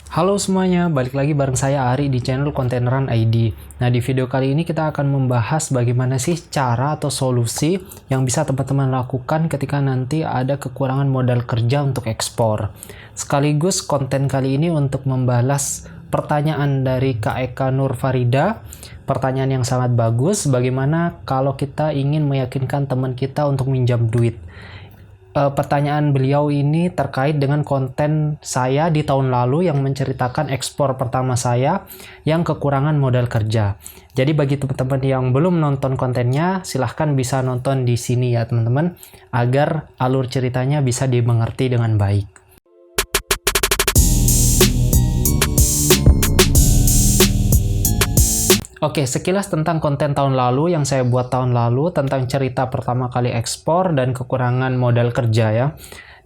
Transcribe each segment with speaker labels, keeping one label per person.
Speaker 1: Halo semuanya, balik lagi bareng saya Ari di channel Kontaineran ID. Nah, di video kali ini kita akan membahas bagaimana sih cara atau solusi yang bisa teman-teman lakukan ketika nanti ada kekurangan modal kerja untuk ekspor. Sekaligus konten kali ini untuk membalas pertanyaan dari Kak Eka Nur Farida. Pertanyaan yang sangat bagus, bagaimana kalau kita ingin meyakinkan teman kita untuk minjam duit. Pertanyaan beliau ini terkait dengan konten saya di tahun lalu yang menceritakan ekspor pertama saya yang kekurangan modal kerja. Jadi bagi teman-teman yang belum nonton kontennya, silahkan bisa nonton di sini ya teman-teman, agar alur ceritanya bisa dimengerti dengan baik. Oke, sekilas tentang konten tahun lalu yang saya buat tahun lalu tentang cerita pertama kali ekspor dan kekurangan modal kerja ya.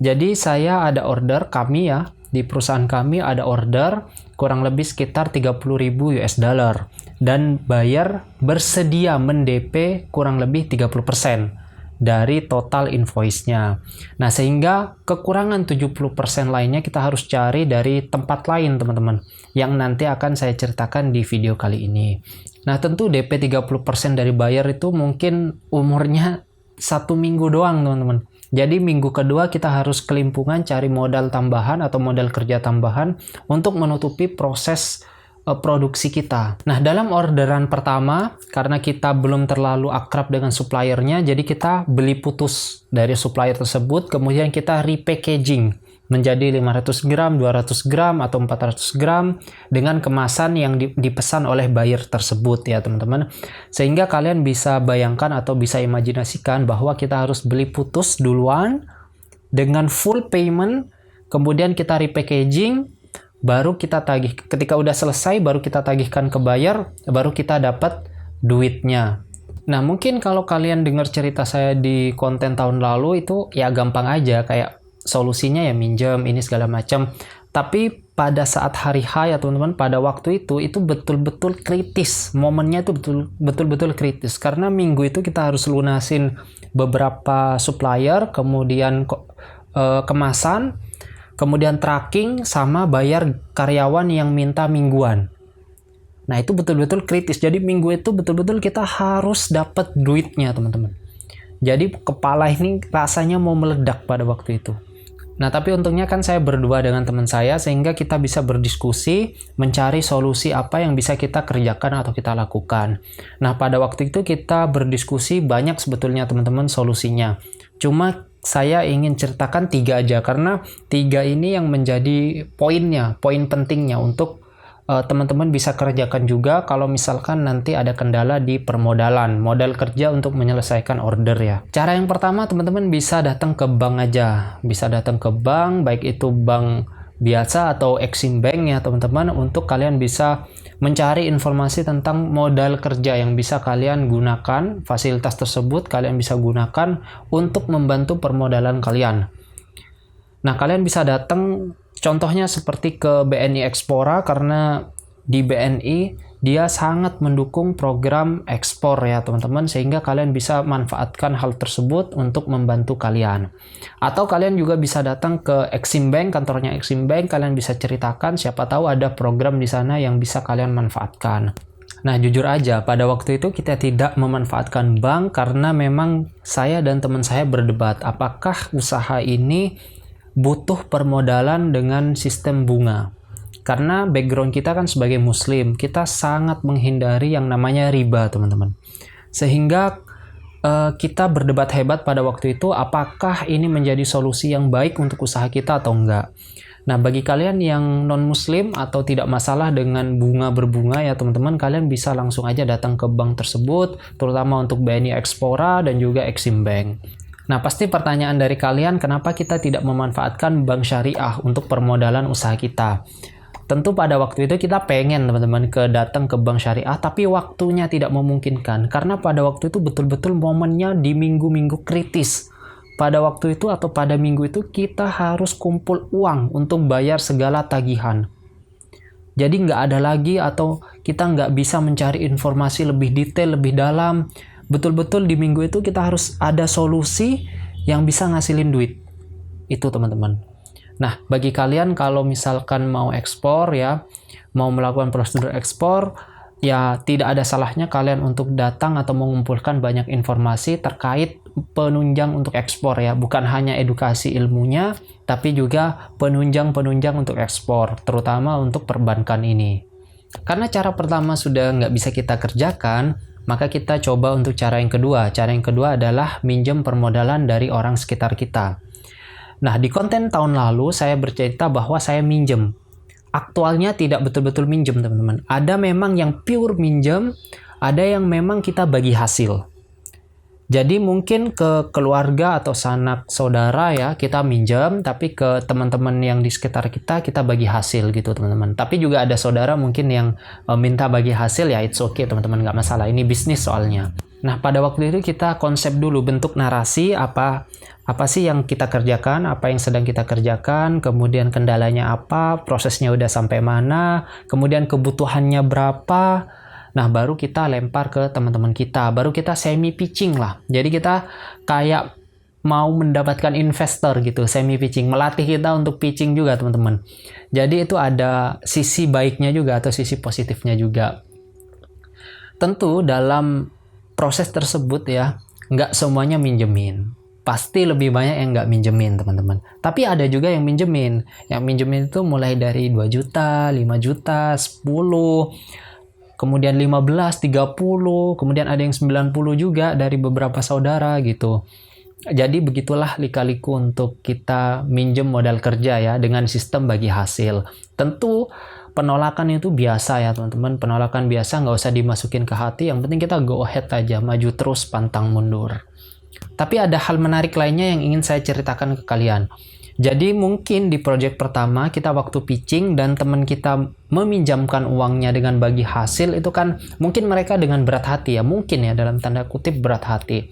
Speaker 1: Jadi saya ada order, kami ya, di perusahaan kami ada order kurang lebih sekitar 30.000 US dollar dan buyer bersedia men-DP kurang lebih 30% dari total invoice-nya. Nah, sehingga kekurangan 70% lainnya kita harus cari dari tempat lain, teman-teman, yang nanti akan saya ceritakan di video kali ini. Nah, tentu DP 30% dari buyer itu mungkin umurnya 1 minggu doang, teman-teman. Jadi minggu kedua kita harus kelimpungan cari modal tambahan atau modal kerja tambahan untuk menutupi proses produksi kita. Nah, dalam orderan pertama, karena kita belum terlalu akrab dengan suppliernya, jadi kita beli putus dari supplier tersebut, kemudian kita repackaging menjadi 500 gram, 200 gram, atau 400 gram dengan kemasan yang dipesan oleh buyer tersebut ya teman-teman. Sehingga kalian bisa bayangkan atau bisa imajinasikan bahwa kita harus beli putus duluan dengan full payment, kemudian kita repackaging, baru kita tagih. Ketika udah selesai baru kita tagihkan ke buyer, baru kita dapat duitnya. Nah, mungkin kalau kalian dengar cerita saya di konten tahun lalu itu ya gampang aja, kayak solusinya ya minjem ini segala macam. Tapi pada saat hari H ya teman-teman, pada waktu itu betul-betul kritis. Momennya itu betul-betul kritis karena minggu itu kita harus lunasin beberapa supplier, kemudian kemasan, kemudian tracking, sama bayar karyawan yang minta mingguan. Nah, itu betul-betul kritis. Jadi minggu itu betul-betul kita harus dapat duitnya, teman-teman. Jadi kepala ini rasanya mau meledak pada waktu itu. Nah, tapi untungnya kan saya berdua dengan teman saya, sehingga kita bisa berdiskusi, mencari solusi apa yang bisa kita kerjakan atau kita lakukan. Nah, pada waktu itu kita berdiskusi banyak sebetulnya teman-teman solusinya. Cuma saya ingin ceritakan 3 aja, karena 3 ini yang menjadi poinnya, poin pentingnya untuk teman-teman bisa kerjakan juga kalau misalkan nanti ada kendala di permodalan, modal kerja untuk menyelesaikan order ya. Cara yang pertama, teman-teman bisa datang ke bank aja. Bisa datang ke bank, baik itu bank biasa atau Exim Bank ya teman-teman, untuk kalian bisa mencari informasi tentang modal kerja yang bisa kalian gunakan. Fasilitas tersebut kalian bisa gunakan untuk membantu permodalan kalian. Nah, kalian bisa datang, contohnya seperti ke BNI Expora, karena di BNI dia sangat mendukung program ekspor ya teman-teman, sehingga kalian bisa manfaatkan hal tersebut untuk membantu kalian. Atau kalian juga bisa datang ke Exim Bank, kantornya Exim Bank, kalian bisa ceritakan, siapa tahu ada program di sana yang bisa kalian manfaatkan. Nah, jujur aja pada waktu itu kita tidak memanfaatkan bank karena memang saya dan teman saya berdebat apakah usaha ini butuh permodalan dengan sistem bunga. Karena background kita kan sebagai muslim, kita sangat menghindari yang namanya riba, teman-teman. Sehingga kita berdebat hebat pada waktu itu apakah ini menjadi solusi yang baik untuk usaha kita atau enggak. Nah, bagi kalian yang non-muslim atau tidak masalah dengan bunga berbunga ya teman-teman, kalian bisa langsung aja datang ke bank tersebut, terutama untuk BNI Expora dan juga Exim Bank. Nah, pasti pertanyaan dari kalian, kenapa kita tidak memanfaatkan bank syariah untuk permodalan usaha kita? Tentu pada waktu itu kita pengen teman-teman datang ke bank syariah, tapi waktunya tidak memungkinkan. Karena pada waktu itu betul-betul momennya di minggu-minggu kritis. Pada waktu itu atau pada minggu itu kita harus kumpul uang untuk bayar segala tagihan. Jadi nggak ada lagi atau kita nggak bisa mencari informasi lebih detail, lebih dalam. Betul-betul di minggu itu kita harus ada solusi yang bisa ngasilin duit. Itu teman-teman. Nah, bagi kalian kalau misalkan mau ekspor ya, mau melakukan prosedur ekspor, ya tidak ada salahnya kalian untuk datang atau mengumpulkan banyak informasi terkait penunjang untuk ekspor ya. Bukan hanya edukasi ilmunya, tapi juga penunjang-penunjang untuk ekspor, terutama untuk perbankan ini. Karena cara pertama sudah nggak bisa kita kerjakan, maka kita coba untuk cara yang kedua. Cara yang kedua adalah minjem permodalan dari orang sekitar kita. Nah, di konten tahun lalu saya bercerita bahwa saya minjem. Aktualnya tidak betul-betul minjem, teman-teman. Ada memang yang pure minjem, ada yang memang kita bagi hasil. Jadi mungkin ke keluarga atau sanak saudara ya kita minjem, tapi ke teman-teman yang di sekitar kita bagi hasil gitu teman-teman. Tapi juga ada saudara mungkin yang minta bagi hasil, ya it's okay teman-teman, nggak masalah. Ini bisnis soalnya. Nah, pada waktu itu kita konsep dulu bentuk narasi apa sih yang kita kerjakan, apa yang sedang kita kerjakan, kemudian kendalanya apa, prosesnya udah sampai mana, kemudian kebutuhannya berapa. Nah, baru kita lempar ke teman-teman kita. Baru kita semi pitching lah. Jadi kita kayak mau mendapatkan investor gitu, semi pitching. Melatih kita untuk pitching juga, teman-teman. Jadi itu ada sisi baiknya juga atau sisi positifnya juga. Tentu dalam proses tersebut ya, nggak semuanya minjemin. Pasti lebih banyak yang nggak minjemin, teman-teman. Tapi ada juga yang minjemin. Yang minjemin itu mulai dari 2 juta, 5 juta, 10, kemudian 15, 30, kemudian ada yang 90 juga dari beberapa saudara gitu. Jadi begitulah lika-liku untuk kita minjem modal kerja ya dengan sistem bagi hasil. Tentu penolakan itu biasa ya teman-teman. Penolakan biasa, nggak usah dimasukin ke hati. Yang penting kita go ahead aja, maju terus pantang mundur. Tapi ada hal menarik lainnya yang ingin saya ceritakan ke kalian. Jadi mungkin di project pertama kita waktu pitching dan teman kita meminjamkan uangnya dengan bagi hasil, itu kan mungkin mereka dengan berat hati ya, mungkin ya dalam tanda kutip berat hati.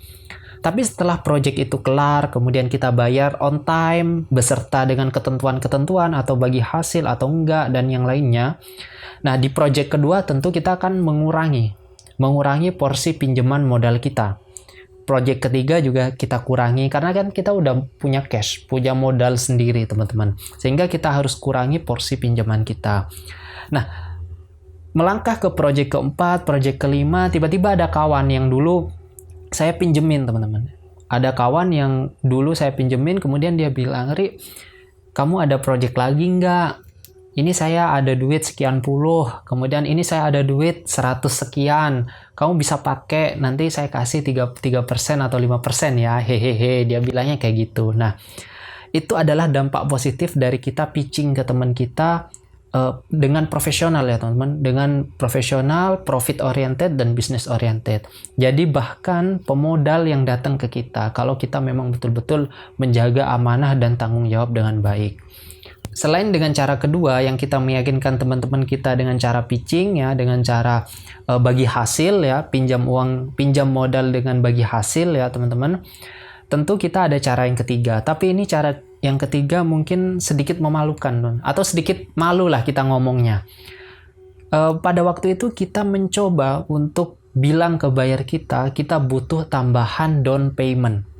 Speaker 1: Tapi setelah project itu kelar, kemudian kita bayar on time beserta dengan ketentuan-ketentuan atau bagi hasil atau enggak dan yang lainnya. Nah, di project kedua tentu kita akan mengurangi porsi pinjaman modal kita. Project ketiga juga kita kurangi karena kan kita udah punya cash, punya modal sendiri teman-teman. Sehingga kita harus kurangi porsi pinjaman kita. Nah, melangkah ke project keempat, project kelima, tiba-tiba ada kawan yang dulu saya pinjemin teman-teman. Ada kawan yang dulu saya pinjemin, kemudian dia bilang, "Ri, kamu ada project lagi nggak? Ini saya ada duit sekian puluh, kemudian ini saya ada duit 100 sekian. Kamu bisa pakai, nanti saya kasih 3% atau 5% ya, hehehe." Dia bilangnya kayak gitu. Nah, itu adalah dampak positif dari kita pitching ke teman kita dengan profesional ya teman-teman. Dengan profesional, profit oriented, dan business oriented. Jadi bahkan pemodal yang datang ke kita, kalau kita memang betul-betul menjaga amanah dan tanggung jawab dengan baik. Selain dengan cara kedua yang kita meyakinkan teman-teman kita dengan cara pitching ya, dengan cara bagi hasil ya, pinjam modal dengan bagi hasil ya teman-teman. Tentu kita ada cara yang ketiga, tapi ini cara yang ketiga mungkin sedikit memalukan atau sedikit malu lah kita ngomongnya. Pada waktu itu kita mencoba untuk bilang ke buyer kita butuh tambahan down payment.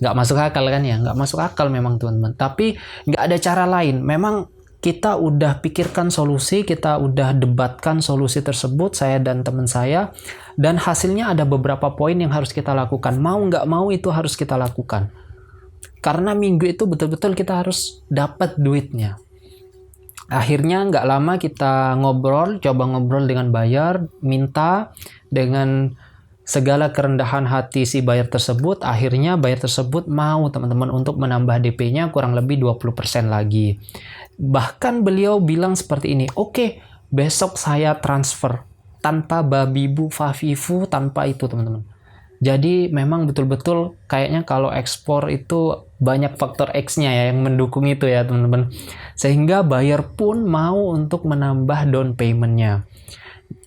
Speaker 1: Nggak masuk akal kan ya? Nggak masuk akal memang teman-teman. Tapi nggak ada cara lain. Memang kita udah pikirkan solusi, kita udah debatkan solusi tersebut, saya dan teman saya. Dan hasilnya ada beberapa poin yang harus kita lakukan. Mau nggak mau itu harus kita lakukan. Karena minggu itu betul-betul kita harus dapat duitnya. Akhirnya nggak lama kita coba ngobrol dengan buyer, minta dengan segala kerendahan hati si buyer tersebut. Akhirnya buyer tersebut mau teman-teman untuk menambah DP-nya kurang lebih 20% lagi. Bahkan beliau bilang seperti ini, "Oke, besok saya transfer." Tanpa babi bu fafifu, tanpa itu teman-teman. Jadi memang betul-betul kayaknya kalau ekspor itu banyak faktor X-nya ya yang mendukung itu ya teman-teman. Sehingga buyer pun mau untuk menambah down payment-nya.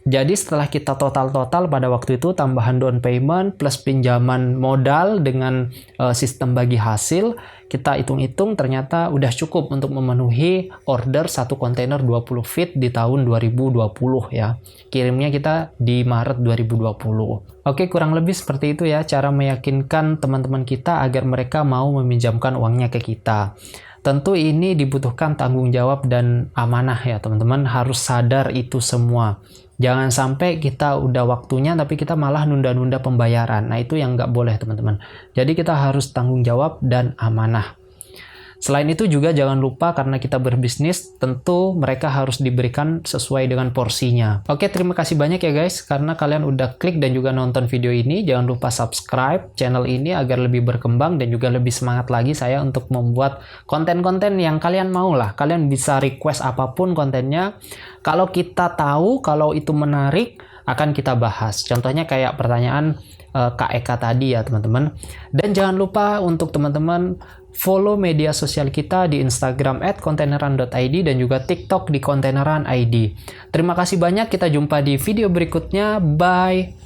Speaker 1: Jadi setelah kita total pada waktu itu tambahan down payment plus pinjaman modal dengan sistem bagi hasil, kita hitung-hitung ternyata udah cukup untuk memenuhi order 1 kontainer 20 feet di tahun 2020 ya. Kirimnya kita di Maret 2020. Oke, kurang lebih seperti itu ya cara meyakinkan teman-teman kita agar mereka mau meminjamkan uangnya ke kita. Tentu ini dibutuhkan tanggung jawab dan amanah ya teman-teman, harus sadar itu semua. Jangan sampai kita udah waktunya tapi kita malah nunda-nunda pembayaran. Nah itu yang nggak boleh teman-teman. Jadi kita harus tanggung jawab dan amanah. Selain itu juga jangan lupa karena kita berbisnis, tentu mereka harus diberikan sesuai dengan porsinya. Oke, terima kasih banyak ya guys, karena kalian udah klik dan juga nonton video ini. Jangan lupa subscribe channel ini agar lebih berkembang dan juga lebih semangat lagi saya untuk membuat konten-konten yang kalian mau lah. Kalian bisa request apapun kontennya. Kalau kita tahu, kalau itu menarik, akan kita bahas. Contohnya kayak pertanyaan Kak Eka tadi ya teman-teman. Dan jangan lupa untuk teman-teman follow media sosial kita di Instagram @kontaineran.id dan juga TikTok di kontaineran.id. Terima kasih banyak, kita jumpa di video berikutnya. Bye!